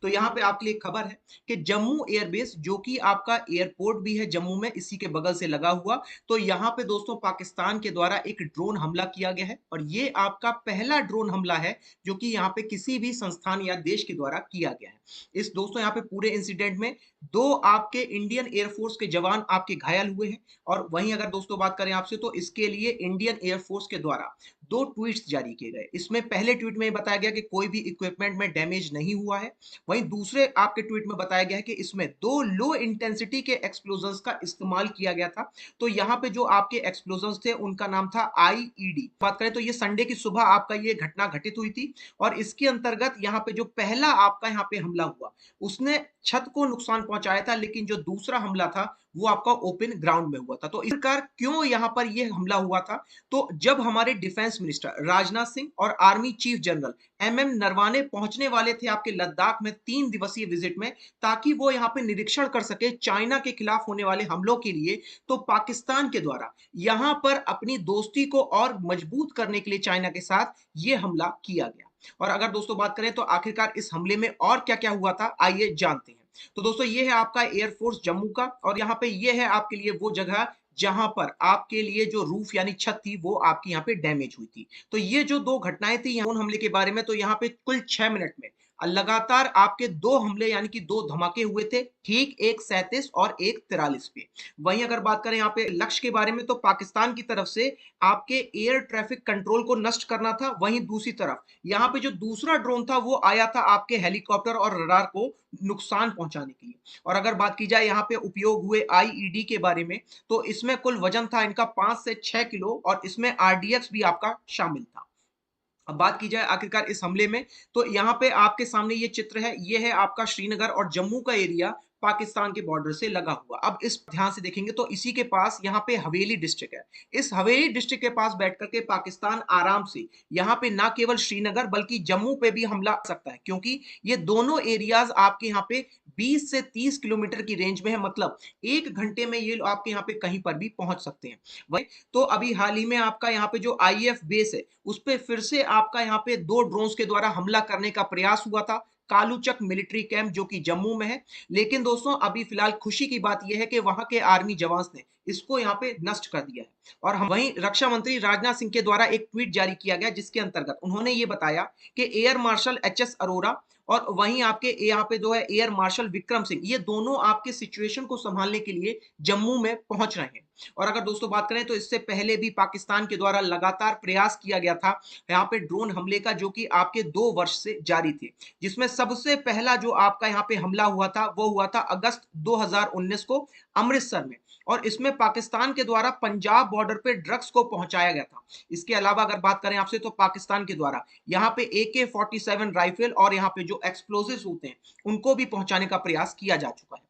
तो यहाँ पे आपके लिए खबर है कि जम्मू एयरबेस जो कि आपका एयरपोर्ट भी है जम्मू में इसी के बगल से लगा हुआ, तो यहाँ पे दोस्तों पाकिस्तान के द्वारा एक ड्रोन हमला किया गया है और ये आपका पहला ड्रोन हमला है जो कि यहाँ पे किसी भी संस्थान या देश के द्वारा किया गया है। इस दोस्तों यहाँ पे पूरे इंसिडेंट में 2 आपके इंडियन एयरफोर्स के जवान आपके घायल हुए हैं और वहीं अगर दोस्तों बात करें आपसे तो इसके लिए इंडियन एयरफोर्स के द्वारा 2 ट्वीट्स जारी किए गए। इसमें पहले ट्वीट में बताया गया कि कोई भी इक्विपमेंट में डैमेज नहीं हुआ है। वहीं दूसरे आपके ट्वीट में बताया गया है कि इसमें 2 लो इंटेंसिटी के एक्सप्लोजंस का इस्तेमाल किया गया था। तो यहाँ पे जो आपके एक्सप्लोजंस थे उनका नाम था आईईडी। बात करें तो ये संडे की सुबह आपका ये घटना घटित हुई थी और इसके अंतर्गत यहाँ पे जो पहला आपका यहाँ पे हमला हुआ उसने छत को नुकसान पहुंचाया था, लेकिन जो दूसरा हमला था वो आपका ओपन ग्राउंड में हुआ था। तो इस प्रकार क्यों यहाँ पर ये हमला हुआ था, तो जब हमारे डिफेंस मिनिस्टर राजनाथ सिंह और army chief general MM Naravane पहुंचने वाले थे आपके लद्दाख में 3 दिवसीय विजिट में, ताकि वो यहाँ पे निरीक्षण कर सके चाइना के खिलाफ होने वाले हमलों के लिए, तो पाकिस्तान के द्वारा यहाँ पर अपनी दोस्ती को और मजबूत करने के लिए चाइना के साथ ये हमला किया गया। और अगर दोस्तों बात करें तो आखिरकार इस हमले में और क्या-क्या हुआ था, आइए जानते हैं। तो दोस्तों ये है आपका एयरफोर्स जम्मू का और यहाँ पे ये है आपके लिए वो जगह जहां पर आपके लिए जो रूफ यानी छत थी वो आपकी यहाँ पे डैमेज हुई थी। तो ये जो 2 घटनाएं थी ड्रोन हमले के बारे में, तो यहाँ पे कुल 6 मिनट में लगातार आपके 2 हमले यानी कि 2 धमाके हुए थे, ठीक एक 37 और एक 43 पे। वहीं अगर बात करें यहाँ पे लक्ष्य के बारे में, तो पाकिस्तान की तरफ से आपके एयर ट्रैफिक कंट्रोल को नष्ट करना था। वहीं दूसरी तरफ यहाँ पे जो दूसरा ड्रोन था वो आया था आपके हेलीकॉप्टर और रडार को नुकसान पहुंचाने के लिए। और अगर बात की जाए यहाँ पे उपयोग हुए आईईडी के बारे में, तो इसमें कुल वजन था इनका 5 से 6 किलो और इसमें आरडीएक्स भी आपका शामिल था। अब बात की जाए आखिरकार इस हमले में, तो यहाँ पे आपके सामने ये चित्र है, ये है आपका श्रीनगर और जम्मू का एरिया पाकिस्तान के बॉर्डर से लगा हुआ। अब इस ध्यान से देखेंगे तो इसी के पास यहाँ पे हवेली डिस्ट्रिक्ट है। इस हवेली डिस्ट्रिक्ट के पास बैठ करके पाकिस्तान आराम से यहाँ पे ना केवल श्रीनगर बल्कि जम्मू पे भी हमला कर सकता है, क्योंकि ये दोनों एरियाज आपके यहाँ पे 20 से 30 किलोमीटर की रेंज में है, मतलब 1 घंटे में ये आपके यहाँ पे कहीं पर भी पहुंच सकते हैं। वही तो अभी हाल ही में आपका यहाँ पे जो आईएफ बेस है उस पे फिर से आपका यहाँ पे 2 ड्रोन्स के द्वारा हमला करने का प्रयास हुआ था, कालूचक मिलिट्री कैंप जो कि जम्मू में है। लेकिन दोस्तों अभी फिलहाल खुशी की बात यह है कि वहां के आर्मी जवान ने इसको यहाँ पे नष्ट कर दिया है। और हम वहीं रक्षा मंत्री राजनाथ सिंह के द्वारा एक ट्वीट जारी किया गया जिसके अंतर्गत उन्होंने ये बताया कि एयर मार्शल एचएस अरोरा और वहीं आपके यहाँ पे जो है एयर मार्शल विक्रम सिंह, ये दोनों आपके सिचुएशन को संभालने के लिए जम्मू में पहुंच रहे हैं। और अगर दोस्तों बात करें तो इससे पहले भी पाकिस्तान के द्वारा लगातार प्रयास किया गया था यहाँ पे ड्रोन हमले का, जो कि आपके 2 वर्ष से जारी थे, जिसमें सबसे पहला जो आपका यहाँ पे हमला हुआ था वो हुआ था अगस्त 2019 को अमृतसर में, और इसमें पाकिस्तान के द्वारा पंजाब बॉर्डर पे ड्रग्स को पहुंचाया गया था। इसके अलावा अगर बात करें आपसे तो पाकिस्तान के द्वारा यहाँ पे AK-47 राइफल और यहाँ पे जो एक्सप्लोजिव्स होते हैं उनको भी पहुंचाने का प्रयास किया जा चुका है।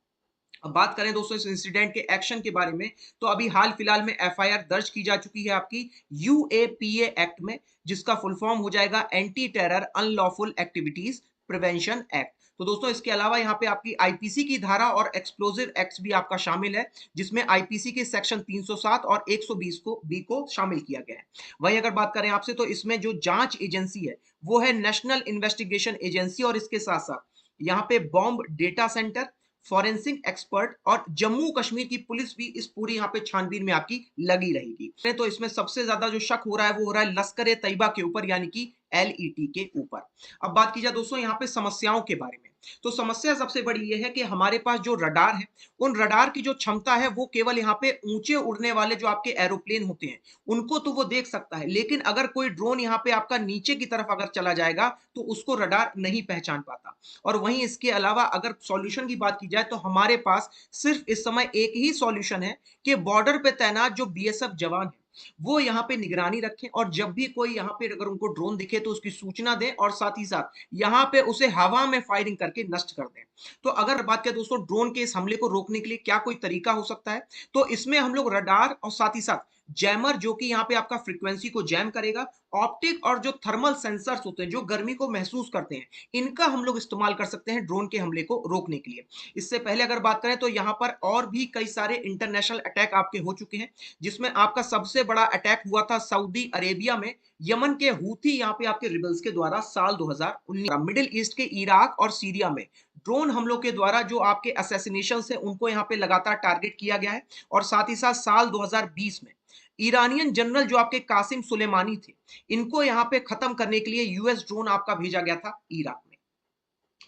अब बात करें दोस्तों इस इंसिडेंट के एक्शन के बारे में, तो अभी हाल फिलहाल में एफआईआर दर्ज की जा चुकी है आपकी यूएपीए एक्ट में, जिसका फुल फॉर्म हो जाएगा anti terror unlawful activities prevention act. तो दोस्तों इसके अलावा यहाँ पे आपकी आईपीसी की धारा और एक्सप्लोजिव एक्ट भी आपका शामिल है, जिसमें आईपीसी के सेक्शन 307 और 120 को बी को शामिल किया गया है। वहीं अगर बात करें आपसे तो इसमें जो जांच एजेंसी है वो है नेशनल इन्वेस्टिगेशन एजेंसी, और इसके साथ साथ यहाँ पे bomb data centre, forensic expert और जम्मू कश्मीर की पुलिस भी इस पूरी यहाँ पे छानबीन में आपकी लगी रहेगी। तो इसमें सबसे ज्यादा जो शक हो रहा है वो हो रहा है लश्कर ए तैयबा के ऊपर, यानी कि एलईटी के ऊपर। अब बात की जाए दोस्तों यहाँ पे समस्याओं के बारे में, तो समस्या सबसे बड़ी ये है कि हमारे पास जो रडार है उन रडार की जो क्षमता है वो केवल यहाँ पे ऊंचे उड़ने वाले जो आपके एरोप्लेन होते हैं उनको तो वो देख सकता है, लेकिन अगर कोई ड्रोन यहाँ पे आपका नीचे की तरफ अगर चला जाएगा तो उसको रडार नहीं पहचान पाता। और वहीं इसके अलावा अगर सॉल्यूशन की बात की जाए तो हमारे पास सिर्फ इस समय एक ही सॉल्यूशन है कि बॉर्डर पे तैनात जो बीएसएफ जवान है वो यहाँ पे निगरानी रखें, और जब भी कोई यहाँ पे अगर उनको ड्रोन दिखे तो उसकी सूचना दें और साथ ही साथ यहाँ पे उसे हवा में फायरिंग करके नष्ट कर दें। तो अगर बात करें दोस्तों ड्रोन के इस हमले को रोकने के लिए क्या कोई तरीका हो सकता है, तो इसमें हम लोग रडार और साथ ही साथ जैमर जो कि यहाँ पे आपका फ्रीक्वेंसी को जैम करेगा, ऑप्टिक और जो थर्मल सेंसर्स होते हैं, जो गर्मी को महसूस करते हैं, इनका हम लोग इस्तेमाल कर सकते हैं ड्रोन के हमले को रोकने के लिए। इससे पहले अगर बात करें तो यहाँ पर और भी कई सारे इंटरनेशनल अटैक आपके हो चुके हैं, जिसमें आपका सबसे बड़ा अटैक हुआ था सऊदी अरेबिया में, यमन के हूथी यहाँ पे आपके रिबल्स के द्वारा साल 2019। मिडिल ईस्ट के इराक और सीरिया में ड्रोन हमलों के द्वारा जो आपके असैसिनेशन है उनको यहाँ पे लगातार टारगेट किया गया है। और साथ ही साथ साल 2020 में ईरानियन जनरल जो आपके कासिम सुलेमानी थे, इनको यहाँ पे खत्म करने के लिए यूएस ड्रोन आपका भेजा गया था इराक में।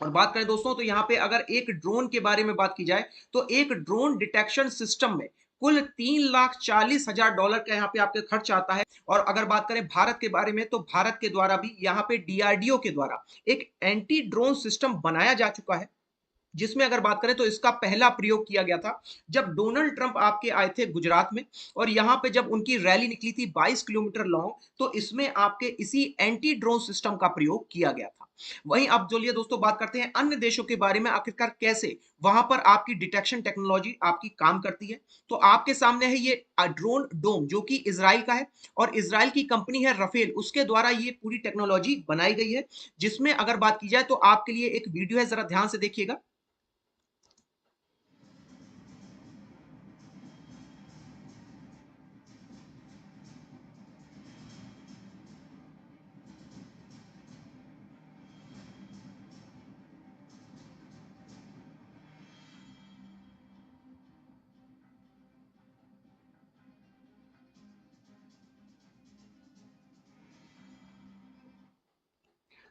और बात करें दोस्तों तो यहाँ पे अगर एक ड्रोन के बारे में बात की जाए तो एक ड्रोन डिटेक्शन सिस्टम में कुल $3,40,000 का यहाँ पे आपके खर्च आता है। और अगर बात करें भारत के बारे में तो भारत के द्वारा भी यहाँ पे डीआरडीओ के द्वारा एक एंटी ड्रोन सिस्टम बनाया जा चुका है, जिसमें अगर बात करें तो इसका पहला प्रयोग किया गया था जब डोनाल्ड ट्रंप आपके आए थे गुजरात में। और यहां पे जब उनकी रैली निकली थी 22 किलोमीटर लॉन्ग, तो इसमें आपके इसी एंटी ड्रोन सिस्टम का प्रयोग किया गया था। वहीं अब चलिए दोस्तों बात करते हैं अन्य देशों के बारे में, आखिरकार कैसे वहां पर आपकी डिटेक्शन टेक्नोलॉजी आपकी काम करती है। तो आपके सामने है ये ड्रोन डोम जो कि इसराइल का है, और इसराइल की कंपनी है रफेल, उसके द्वारा ये पूरी टेक्नोलॉजी बनाई गई है। जिसमें अगर बात की जाए तो आपके लिए एक वीडियो है, जरा ध्यान से देखिएगा।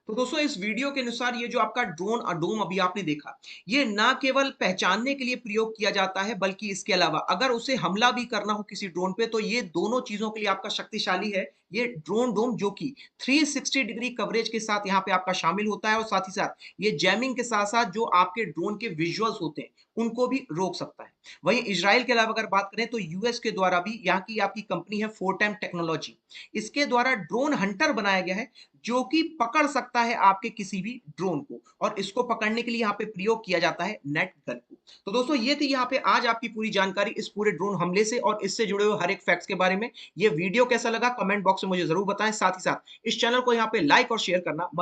तो दोस्तों इस वीडियो के अनुसार ये जो आपका ड्रोन डोम अभी आपने देखा, ये ना केवल पहचानने के लिए प्रयोग किया जाता है, बल्कि इसके अलावा अगर उसे हमला भी करना हो किसी ड्रोन पे तो ये दोनों चीजों के लिए आपका शक्तिशाली है। ये ड्रोन डोम जो कि 360 डिग्री कवरेज के साथ यहाँ पे आपका शामिल होता है, और साथ ही साथ ये जैमिंग के साथ साथ जो आपके ड्रोन के विजुअल्स होते हैं उनको भी रोक सकता है। वहीं इजराइल के अलावा अगर बात करें तो यूएस के द्वारा भी यहाँ की आपकी कंपनी है फोरटाइम टेक्नोलॉजी, इसके द्वारा ड्रोन हंटर बनाया गया है, जो कि पकड़ सकता है आपके किसी भी ड्रोन को, और इसको पकड़ने के लिए यहाँ पे प्रयोग किया जाता है नेट गन को। तो दोस्तों ये थी यहाँ पे आज आपकी पूरी जानकारी इस पूरे ड्रोन हमले से और इससे जुड़े हुए हर एक फैक्ट्स के बारे में। ये वीडियो कैसा लगा कमेंट बॉक्स में मुझे जरूर बताएं, साथ ही साथ इस चैनल को यहाँ पे लाइक और शेयर करना मत